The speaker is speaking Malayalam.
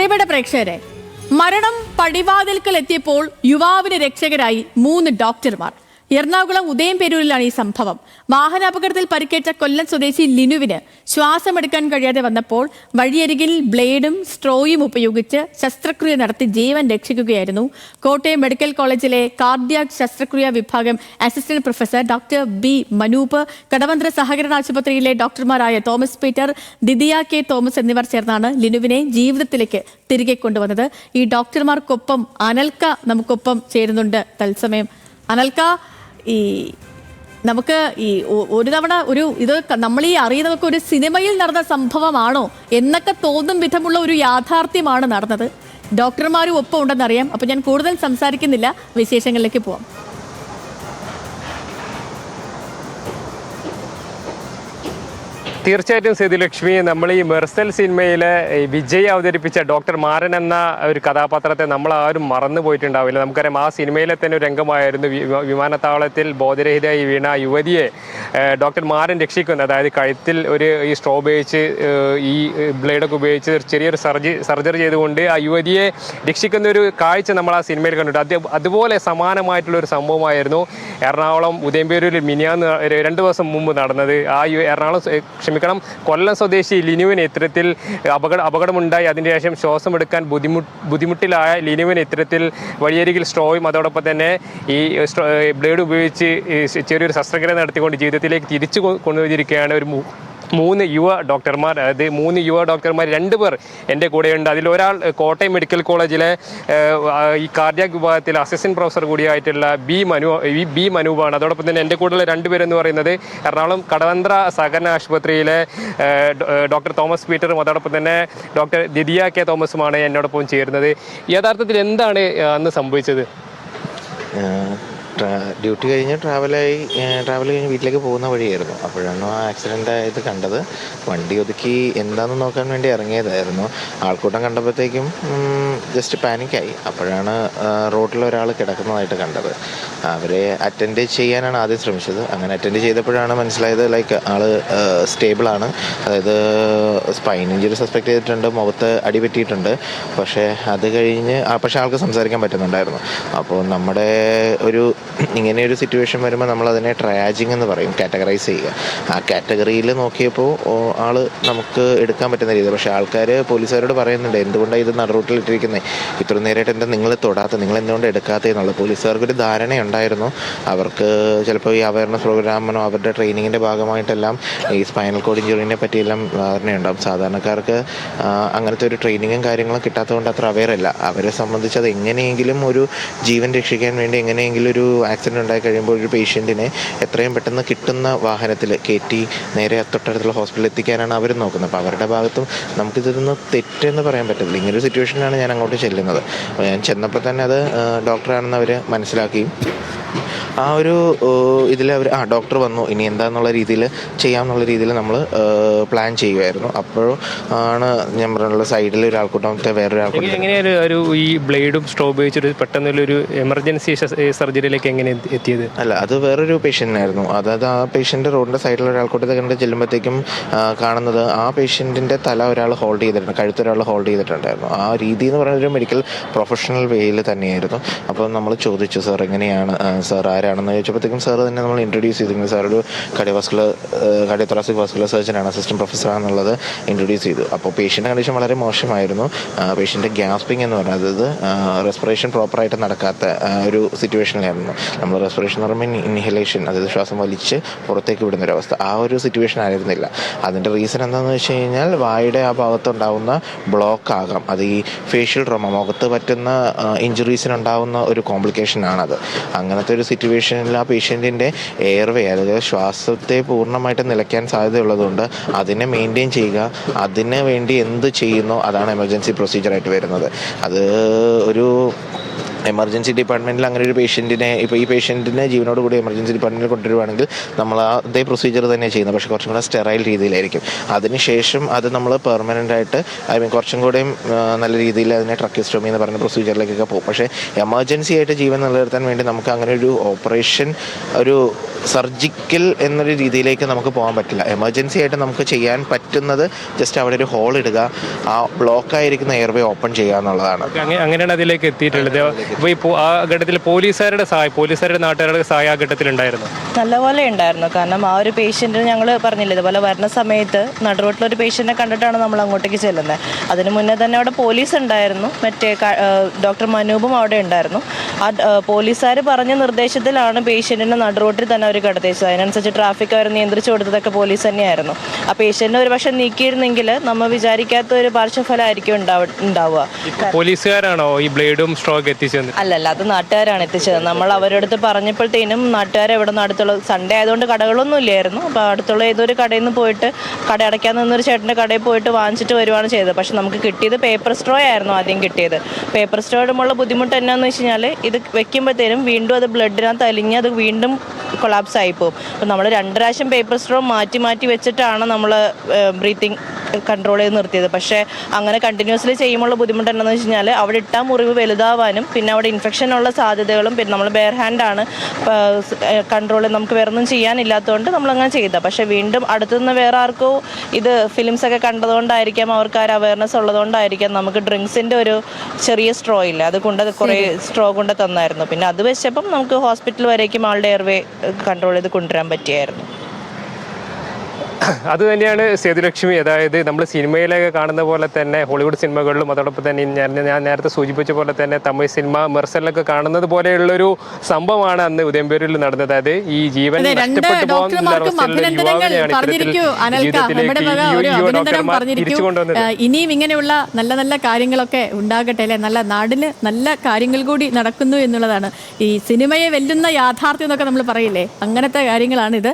പ്രിയപ്പെട്ട പ്രേക്ഷകരെ, മരണം പടിവാതിൽക്കൽ എത്തിയപ്പോൾ യുവാവിന് രക്ഷകരായി 3 ഡോക്ടർമാർ. എറണാകുളം ഉദയംപേരൂരിലാണ് ഈ സംഭവം. വാഹനാപകടത്തിൽ പരിക്കേറ്റ കൊല്ലം സ്വദേശി ലിനുവിന് ശ്വാസമെടുക്കാൻ കഴിയാതെ വന്നപ്പോൾ വഴിയരികിൽ ബ്ലേഡും സ്ട്രോയും ഉപയോഗിച്ച് ശസ്ത്രക്രിയ നടത്തി ജീവൻ രക്ഷിക്കുകയായിരുന്നു കോട്ടയം മെഡിക്കൽ കോളേജിലെ കാർഡിയാക് ശസ്ത്രക്രിയ വിഭാഗം assistant professor doctor B Manoop. Kadavanthra സഹകരണ ആശുപത്രിയിലെ ഡോക്ടർമാരായ Thomas Peter, Didiya K Thomas എന്നിവർ ചേർന്നാണ് ലിനുവിനെ ജീവിതത്തിലേക്ക് തിരികെ കൊണ്ടുവന്നത്. ഈ ഡോക്ടർമാർക്കൊപ്പം അനൽക്ക നമുക്കൊപ്പം ചേരുന്നുണ്ട് തത്സമയം. അനൽക്ക, നമുക്ക് ഒരു തവണ ഇത് നമ്മൾ അറിയുന്നതൊക്കെ ഒരു സിനിമയിൽ നടന്ന സംഭവമാണോ എന്നൊക്കെ തോന്നും വിധമുള്ള ഒരു യാഥാർത്ഥ്യമാണ് നടന്നത്. ഡോക്ടർമാരും ഒപ്പം ഉണ്ടെന്നറിയാം. അപ്പൊ ഞാൻ കൂടുതൽ സംസാരിക്കുന്നില്ല, വിശേഷങ്ങളിലേക്ക് പോവാം. തീർച്ചയായിട്ടും സേതുലക്ഷ്മി, നമ്മൾ ഈ മെർസൽ സിനിമയിലെ വിജയ് അവതരിപ്പിച്ച ഡോക്ടർ മാരൻ എന്ന ഒരു കഥാപാത്രത്തെ നമ്മൾ ആരും മറന്നു പോയിട്ടുണ്ടാവില്ല. നമുക്കറിയാം, ആ സിനിമയിലെ തന്നെ ഒരു രംഗമായിരുന്നു വിമാനത്താവളത്തിൽ ബോധരഹിതയായി വീണ യുവതിയെ ഡോക്ടർ മാരൻ രക്ഷിക്കുന്നത്. അതായത് കഴുത്തിൽ ഈ സ്ട്രോ ഉപയോഗിച്ച് ഈ ബ്ലേഡൊക്കെ ഉപയോഗിച്ച് ചെറിയൊരു സർജറി ചെയ്തുകൊണ്ട് ആ യുവതിയെ രക്ഷിക്കുന്ന ഒരു കാഴ്ച നമ്മൾ ആ സിനിമയിൽ കണ്ടിട്ടുണ്ട്. അതുപോലെ സമാനമായിട്ടുള്ള ഒരു സംഭവമായിരുന്നു എറണാകുളം ഉദയംപേരൂരിൽ മിനിയാന്ന് 2 ദിവസം മുമ്പ് നടന്നത്. കൊല്ലം സ്വദേശി ലിനുവിന് ഇത്തരത്തിൽ അപകടമുണ്ടായി. അതിനുശേഷം ശ്വാസം എടുക്കാൻ ബുദ്ധിമുട്ടിലായ ലിനുവിന് ഇത്തരത്തിൽ വഴിയരികിൽ സ്ട്രോയും അതോടൊപ്പം തന്നെ ഈ ബ്ലേഡ് ഉപയോഗിച്ച് ചെറിയൊരു ശസ്ത്രക്രിയ നടത്തിക്കൊണ്ട് ജീവിതത്തിലേക്ക് തിരിച്ചു കൊണ്ടുവന്നിരിക്കുകയാണ് ഒരു 3 യുവ ഡോക്ടർമാർ. അതായത് 3 യുവ ഡോക്ടർമാർ 2 പേർ എൻ്റെ കൂടെയുണ്ട്. അതിലൊരാൾ കോട്ടയം മെഡിക്കൽ കോളേജിലെ ഈ കാർഡിയാക് വിഭാഗത്തിലെ അസിസ്റ്റന്റ് പ്രൊഫസർ കൂടിയായിട്ടുള്ള ബി മനൂപാണ്. അതോടൊപ്പം തന്നെ എൻ്റെ കൂടെയുള്ള 2 പേരെന്ന് പറയുന്നത് എറണാകുളം കടവന്ത്ര സഹകരണ ആശുപത്രിയിലെ ഡോക്ടർ തോമസ് പീറ്ററും അതോടൊപ്പം തന്നെ ഡോക്ടർ ദിദിയ കെ തോമസുമാണ് എന്നോടൊപ്പം ചേരുന്നത്. യഥാർത്ഥത്തിൽ എന്താണ് അന്ന് സംഭവിച്ചത്? ഡ്യൂട്ടി കഴിഞ്ഞ് ട്രാവൽ കഴിഞ്ഞ് വീട്ടിലേക്ക് പോകുന്ന വഴിയായിരുന്നു. അപ്പോഴാണ് ആ ആക്സിഡൻ്റ് ആയത് കണ്ടത്. വണ്ടി ഒതുക്കി എന്താണെന്ന് നോക്കാൻ വേണ്ടി ഇറങ്ങിയതായിരുന്നു. ആൾക്കൂട്ടം കണ്ടപ്പോഴത്തേക്കും ജസ്റ്റ് പാനിക്കായി. അപ്പോഴാണ് റോഡിൽ ഒരാൾ കിടക്കുന്നതായിട്ട് കണ്ടത്. അവരെ അറ്റൻഡ് ചെയ്യാനാണ് ആദ്യം ശ്രമിച്ചത്. അങ്ങനെ അറ്റൻഡ് ചെയ്തപ്പോഴാണ് മനസ്സിലായത് ആൾ സ്റ്റേബിളാണ്. അതായത് സ്പൈൻ ഇഞ്ചുറി സസ്പെക്ട് ചെയ്തിട്ടുണ്ട്, മുഖത്ത് അടി പറ്റിയിട്ടുണ്ട്. പക്ഷേ അത് കഴിഞ്ഞ് ആൾക്ക് സംസാരിക്കാൻ പറ്റുന്നുണ്ടായിരുന്നു. അപ്പോൾ നമ്മുടെ ഇങ്ങനെ ഒരു സിറ്റുവേഷൻ വരുമ്പോൾ നമ്മളതിനെ ട്രയാജിങ് എന്ന് പറയും, കാറ്റഗറൈസ് ചെയ്യുക. ആ കാറ്റഗറിയിൽ നോക്കിയപ്പോൾ ആള് നമുക്ക് എടുക്കാൻ പറ്റുന്ന രീതി. പക്ഷേ ആൾക്കാർ പോലീസുകാരോട് പറയുന്നുണ്ട്, എന്തുകൊണ്ടാണ് ഇത് നടുറൂട്ടിൽ ഇട്ടിരിക്കുന്നത്, ഇത്ര നേരമായിട്ട് എന്താ നിങ്ങൾ തൊടാത്ത, നിങ്ങൾ എന്തുകൊണ്ട് എടുക്കാത്തതെന്നുള്ളത്. പോലീസുകാർക്കൊരു ധാരണയുണ്ടായിരുന്നു. അവർക്ക് ചിലപ്പോൾ ഈ അവയർനെസ് പ്രോഗ്രാമിനോ അവരുടെ ട്രെയിനിങ്ങിൻ്റെ ഭാഗമായിട്ടെല്ലാം ഈ സ്പൈനൽ കോഡ് ഇഞ്ചുറിനെ പറ്റിയെല്ലാം ധാരണയുണ്ടാകും. സാധാരണക്കാർക്ക് അങ്ങനത്തെ ഒരു ട്രെയിനിങ്ങും കാര്യങ്ങളും കിട്ടാത്തതുകൊണ്ട് അത്ര അവെയർ അല്ല. അവരെ സംബന്ധിച്ച് അത് എങ്ങനെയെങ്കിലും ഒരു ജീവൻ രക്ഷിക്കാൻ വേണ്ടി എങ്ങനെയെങ്കിലും ഒരു ആക്സിഡൻറ്റ് ഉണ്ടായി കഴിയുമ്പോൾ ഒരു പേഷ്യൻറ്റിനെ എത്രയും പെട്ടെന്ന് കിട്ടുന്ന വാഹനത്തിൽ കയറ്റി നേരെ തൊട്ടടുത്തുള്ള ഹോസ്പിറ്റലിൽ എത്തിക്കാനാണ് അവർ നോക്കുന്നത്. അപ്പോൾ അവരുടെ ഭാഗത്തും നമുക്കിതൊന്ന് തെറ്റെന്ന് പറയാൻ പറ്റില്ല. ഇങ്ങനൊരു സിറ്റുവേഷനിലാണ് ഞാൻ അങ്ങോട്ട് ചെല്ലുന്നത്. അപ്പോൾ ഞാൻ ചെന്നപ്പോൾ തന്നെ അത് ഡോക്ടറാണെന്ന് അവർ മനസ്സിലാക്കി. ആ ഒരു ഇതിൽ അവർ ഡോക്ടർ വന്നു, ഇനി എന്താണെന്നുള്ള രീതിയിൽ ചെയ്യാമെന്നുള്ള രീതിയിൽ നമ്മൾ പ്ലാൻ ചെയ്യുമായിരുന്നു. അപ്പോഴും ആണ് ഞാൻ പറഞ്ഞുള്ള സൈഡിൽ ഒരാൾക്കൂട്ടത്തെ വേറൊരാൾക്കൂട്ടം. എങ്ങനെയാണ് ഈ ബ്ലേഡും സ്ട്രോ ഉപയോഗിച്ചൊരു പെട്ടെന്നൊരു എമർജൻസി സർജറിയിലേക്ക് എങ്ങനെ എത്തിയത്? അല്ല, അത് വേറൊരു പേഷ്യൻ്റിനായിരുന്നു. അതായത് ആ പേഷ്യൻ്റ് റോഡിൻ്റെ സൈഡിൽ ഒരാൾക്കൂട്ടത്തെ കണ്ട് ചെല്ലുമ്പോഴത്തേക്കും കാണുന്നത് ആ പേഷ്യൻറ്റിൻ്റെ തല ഒരാൾ ഹോൾഡ് ചെയ്തിട്ടുണ്ട്, കഴുത്തൊരാൾ ഹോൾഡ് ചെയ്തിട്ടുണ്ടായിരുന്നു. ആ രീതി എന്ന് പറയുന്നത് ഒരു മെഡിക്കൽ പ്രൊഫഷണൽ വേയിൽ തന്നെയായിരുന്നു. അപ്പോൾ നമ്മൾ ചോദിച്ചു, സാർ എങ്ങനെയാണ്, സാർ ആരാണെന്ന് ചോദിച്ചപ്പോഴത്തേക്കും സാർ തന്നെ നമ്മൾ ഇൻട്രൊഡ്യൂസ് ചെയ്തിരുന്നു. സാർ ഒരു കാർഡിയോതൊറാസിക് വാസ്കുലർ സർജനാണ്, അസിസ്റ്റന്റ് പ്രൊഫസറാണെന്നുള്ളത് ഇൻട്രൊഡ്യൂസ് ചെയ്തു. അപ്പോൾ പേഷ്യൻ്റെ കണ്ടീഷൻ വളരെ മോശമായിരുന്നു. പേഷ്യൻ്റെ ഗ്യാസ്പിംഗ് എന്ന് പറയുന്നത്, അതായത് റെസ്പിറേഷൻ പ്രോപ്പറായിട്ട് നടക്കാത്ത ഒരു സിറ്റുവേഷനിലായിരുന്നു. നമ്മൾ റെസ്പിറേഷൻ എന്ന് പറയുമ്പോൾ ഇൻഹലേഷൻ, അതായത് ശ്വാസം വലിച്ച് പുറത്തേക്ക് വിടുന്നൊരവസ്ഥ, ആ ഒരു സിറ്റുവേഷൻ ആയിരുന്നില്ല. അതിൻ്റെ റീസൺ എന്താണെന്ന് വെച്ച് കഴിഞ്ഞാൽ വായുടെ ആ ഭാഗത്തുണ്ടാവുന്ന ബ്ലോക്ക് ആകാം. അത് ഈ ഫേഷ്യൽ ട്രോമ, മുഖത്ത് പറ്റുന്ന ഇഞ്ചുറീസിനുണ്ടാവുന്ന ഒരു കോംപ്ലിക്കേഷൻ ആണത്. അങ്ങനത്തെ ഒരു സിറ്റുവേഷനിൽ ആ പേഷ്യൻറ്റിൻ്റെ എയർവേ, അതായത് ശ്വാസത്തെ പൂർണ്ണമായിട്ട് നിലയ്ക്കാൻ സാധ്യതയുള്ളതുകൊണ്ട് അതിനെ മെയിൻറ്റെയിൻ ചെയ്യുക, അതിന് വേണ്ടി എന്ത് ചെയ്യുന്നോ അതാണ് എമർജൻസി പ്രൊസീജിയറായിട്ട് വരുന്നത്. അത് ഒരു എമർജൻസി ഡിപ്പാർട്ട്മെൻറ്റിൽ അങ്ങനെ ഒരു പേഷ്യൻറ്റിനെ ഇപ്പോൾ ഈ പേഷ്യൻറ്റിനെ ജീവനോട് കൂടി എമർജൻസി ഡിപ്പാർട്ട്മെൻറ്റിൽ കൊണ്ടുവരുവാണെങ്കിൽ നമ്മൾ അതേ പ്രൊസീജിയർ തന്നെ ചെയ്യുന്നത്, പക്ഷേ കുറച്ചും കൂടെ സ്റ്റെറൈൽ രീതിയിലായിരിക്കും. അതിനുശേഷം അത് നമ്മൾ പെർമനൻ്റ് ആയിട്ട് കുറച്ചും കൂടെയും നല്ല രീതിയിൽ അതിനെ ട്രക്കിസ്റ്റോമി എന്ന് പറയുന്ന പ്രൊസീജിയറിലേക്കൊക്കെ പോകും. പക്ഷേ എമർജൻസി ആയിട്ട് ജീവൻ നിലനിർത്താൻ വേണ്ടി നമുക്ക് അങ്ങനെ ഒരു ഓപ്പറേഷൻ, ഒരു സർജിക്കൽ എന്നൊരു രീതിയിലേക്ക് നമുക്ക് പോകാൻ പറ്റില്ല. എമർജൻസി ആയിട്ട് നമുക്ക് ചെയ്യാൻ പറ്റുന്നത് ജസ്റ്റ് അവിടെ ഒരു ഹോൾ ഇടുക, ആ ബ്ലോക്കായിരിക്കുന്ന എയർവേ ഓപ്പൺ ചെയ്യുക എന്നുള്ളതാണ്. അങ്ങനെയാണ് അതിലേക്ക് എത്തിയിട്ടുള്ളത്. ഇപ്പോൾ ആ ഘട്ടത്തിൽ പോലീസുകാരുടെ നാട്ടുകാരുടെ സഹായം ആ ഘട്ടത്തിൽ ഉണ്ടായിരുന്നു, നല്ലപോലെ ഉണ്ടായിരുന്നു. കാരണം ആ ഒരു പേഷ്യൻറ്റിന് ഞങ്ങൾ പറഞ്ഞില്ല, ഇതുപോലെ വരുന്ന സമയത്ത് നടുറോട്ടിലൊരു പേഷ്യൻറ്റിനെ കണ്ടിട്ടാണ് നമ്മൾ അങ്ങോട്ടേക്ക് ചെല്ലുന്നത്. അതിന് മുന്നേ തന്നെ അവിടെ പോലീസ് ഉണ്ടായിരുന്നു, മറ്റേ ഡോക്ടർ മനൂപും അവിടെ ഉണ്ടായിരുന്നു. ആ പോലീസുകാർ പറഞ്ഞ നിർദ്ദേശത്തിലാണ് പേഷ്യൻറ്റിനെ നടുറോട്ടിൽ തന്നെ അവർ കിടത്തിച്ചത്. അതിനനുസരിച്ച് ട്രാഫിക് അവർ നിയന്ത്രിച്ചു കൊടുത്തതൊക്കെ പോലീസ് തന്നെയായിരുന്നു. ആ പേഷ്യൻറ്റിനെ ഒരു പക്ഷേ നീക്കിയിരുന്നെങ്കിൽ നമ്മൾ വിചാരിക്കാത്ത ഒരു പാർശ്വഫലമായിരിക്കും ഉണ്ടാവുക. പോലീസുകാരാണോ ഈ ബ്ലേഡും സ്ട്രോക്ക് എത്തിച്ചത്? അല്ലല്ല, അത് നാട്ടുകാരാണ് എത്തിച്ചത്. നമ്മൾ അവരുടെ അടുത്ത് പറഞ്ഞപ്പോഴത്തേനും നാട്ടുകാർ എവിടെ നിന്ന് അടുത്തുള്ള സൺഡേ ആയതുകൊണ്ട് കടകളൊന്നും ഇല്ലായിരുന്നു. അപ്പോൾ അടുത്തുള്ള ഏതൊരു കടയിൽ നിന്ന് പോയിട്ട്, കട അടയ്ക്കാൻ നിന്നൊരു ചേട്ടൻ്റെ കടയിൽ പോയിട്ട് വാങ്ങിച്ചിട്ട് വരുവാണ് ചെയ്തത്. പക്ഷെ നമുക്ക് കിട്ടിയത് പേപ്പർ സ്ട്രോ ആയിരുന്നു ആദ്യം കിട്ടിയത്. പേപ്പർ സ്ട്രോ ഇടുമ്പോൾ ബുദ്ധിമുട്ട് എന്നാന്ന് വെച്ച് കഴിഞ്ഞാൽ ഇത് വെക്കുമ്പോഴത്തേനും വീണ്ടും അത് ബ്ലഡിനകത്ത് അലിഞ്ഞ് അത് വീണ്ടും കൊളാപ്സ് ആയിപ്പോവും. അപ്പോൾ നമ്മൾ 2 പ്രാവശ്യം പേപ്പർ സ്ട്രോ മാറ്റി വെച്ചിട്ടാണ് നമ്മൾ ബ്രീത്തിങ് കൺട്രോൾ ചെയ്ത് നിർത്തിയത്. പക്ഷേ അങ്ങനെ കണ്ടിന്യൂസ്ലി ചെയ്യുമ്പോൾ ബുദ്ധിമുട്ട് എന്താണെന്ന് വെച്ച് കഴിഞ്ഞാൽ അവിടെ ഇട്ടാൽ മുറിവ് വലുതാവാനും പിന്നെ അവിടെ ഇൻഫെക്ഷനുള്ള സാധ്യതകളും, പിന്നെ നമ്മൾ ബെയർ ഹാൻഡാണ് കൺട്രോൾ, നമുക്ക് വേറെ ഒന്നും ചെയ്യാനില്ലാത്തതുകൊണ്ട് നമ്മളങ്ങനെ ചെയ്തത്. പക്ഷേ വീണ്ടും അടുത്തുനിന്ന് വേറെ ആർക്കോ ഇത് ഫിലിംസൊക്കെ കണ്ടതുകൊണ്ടായിരിക്കാം, അവർക്ക് ആ ഒരു അവയർനെസ് ഉള്ളതുകൊണ്ടായിരിക്കാം നമുക്ക് ഡ്രിങ്ക്സിൻ്റെ ഒരു ചെറിയ സ്ട്രോ ഇല്ല, അത് കൊണ്ട് കുറേ സ്ട്രോ കൊണ്ട് തന്നായിരുന്നു. പിന്നെ അത് വെച്ചപ്പം നമുക്ക് ഹോസ്പിറ്റൽ വരേക്കും ആളുടെ എയർവേ കൺട്രോൾ ചെയ്ത് കൊണ്ടുവരാൻ പറ്റിയായിരുന്നു. അത് തന്നെയാണ് സേതുലക്ഷ്മി. അതായത് നമ്മൾ സിനിമയിലൊക്കെ കാണുന്ന പോലെ തന്നെ ഹോളിവുഡ് സിനിമകളിലും അതോടൊപ്പം തന്നെ ഞാൻ നേരത്തെ സൂചിപ്പിച്ച പോലെ തന്നെ തമിഴ് സിനിമ മെർസലിലൊക്കെ കാണുന്നത് പോലെയുള്ളൊരു സംഭവമാണ് അന്ന് ഉദയംപേരൂരിൽ നടന്നത്. അത് ഈ ജീവൻ നഷ്ടപ്പെട്ടു പോകുന്ന ഇനിയും ഇങ്ങനെയുള്ള നല്ല നല്ല കാര്യങ്ങളൊക്കെ ഉണ്ടാകട്ടെ അല്ലെ, നല്ല നാടിന് നല്ല കാര്യങ്ങൾ കൂടി നടക്കുന്നു എന്നുള്ളതാണ് ഈ സിനിമയെ വെല്ലുന്ന യാഥാർത്ഥ്യം എന്നൊക്കെ നമ്മൾ പറയില്ലേ, അങ്ങനത്തെ കാര്യങ്ങളാണ് ഇത്.